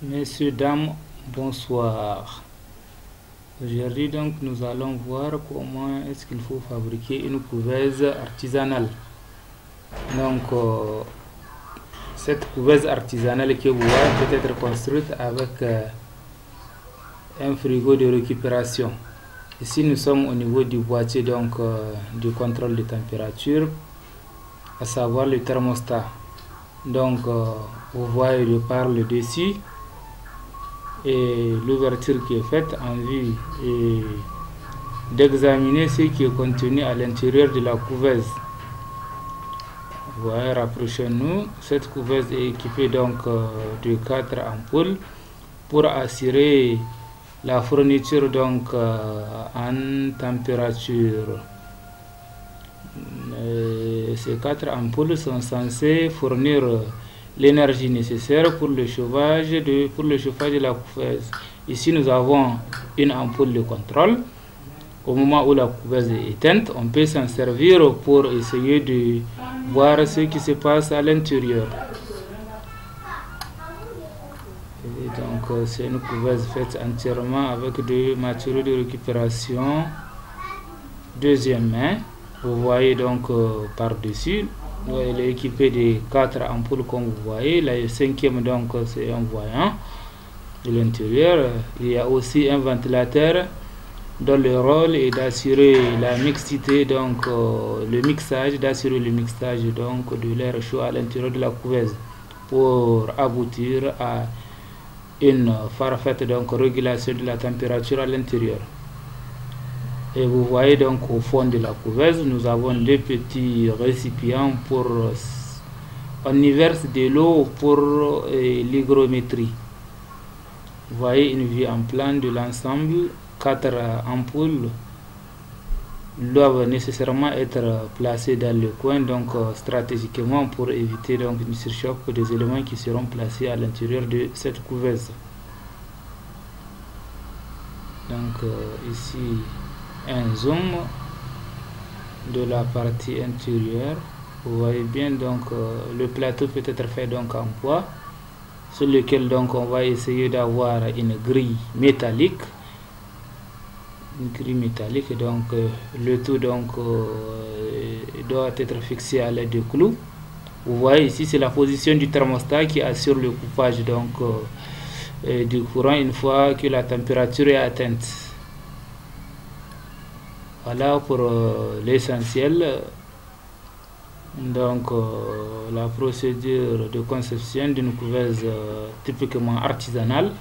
Messieurs, dames, bonsoir. Aujourd'hui, donc, nous allons voir comment est-ce qu'il faut fabriquer une couveuse artisanale. Donc, cette couveuse artisanale que vous voyez peut être construite avec un frigo de récupération. Ici, nous sommes au niveau du boîtier donc du contrôle de température, à savoir le thermostat. Donc, vous voyez de par le dessus et l'ouverture qui est faite en vue d'examiner ce qui est contenu à l'intérieur de la couveuse. Vous voyez, rapprochez-nous. Cette couveuse est équipée donc de 4 ampoules pour assurer la fourniture donc en température. Ces 4 ampoules sont censées fournir l'énergie nécessaire pour le chauffage de la couveuse. Ici, nous avons une ampoule de contrôle. Au moment où la couveuse est éteinte, on peut s'en servir pour essayer de voir ce qui se passe à l'intérieur. Donc, c'est une couveuse faite entièrement avec des matériaux de récupération deuxième main. Vous voyez donc par-dessus, elle est équipée de 4 ampoules comme vous voyez. La 5e donc c'est un voyant de l'intérieur. Il y a aussi un ventilateur dont le rôle est d'assurer la mixité, donc d'assurer le mixage donc de l'air chaud à l'intérieur de la couveuse pour aboutir à une parfaite donc régulation de la température à l'intérieur. Et vous voyez donc au fond de la couveuse, nous avons des petits récipients pour on y verse de l'eau pour l'hygrométrie. Vous voyez une vue en plan de l'ensemble. 4 ampoules doivent nécessairement être placées dans le coin, donc stratégiquement pour éviter donc une surchauffe des éléments qui seront placés à l'intérieur de cette couveuse. Donc ici un zoom de la partie intérieure. Vous voyez bien donc le plateau peut être fait donc en bois, sur lequel donc on va essayer d'avoir une grille métallique. Donc le tout donc doit être fixé à l'aide de clous. Vous voyez ici, c'est la position du thermostat qui assure le coupage donc du courant une fois que la température est atteinte. Voilà pour l'essentiel. Donc la procédure de conception d'une couveuse typiquement artisanale.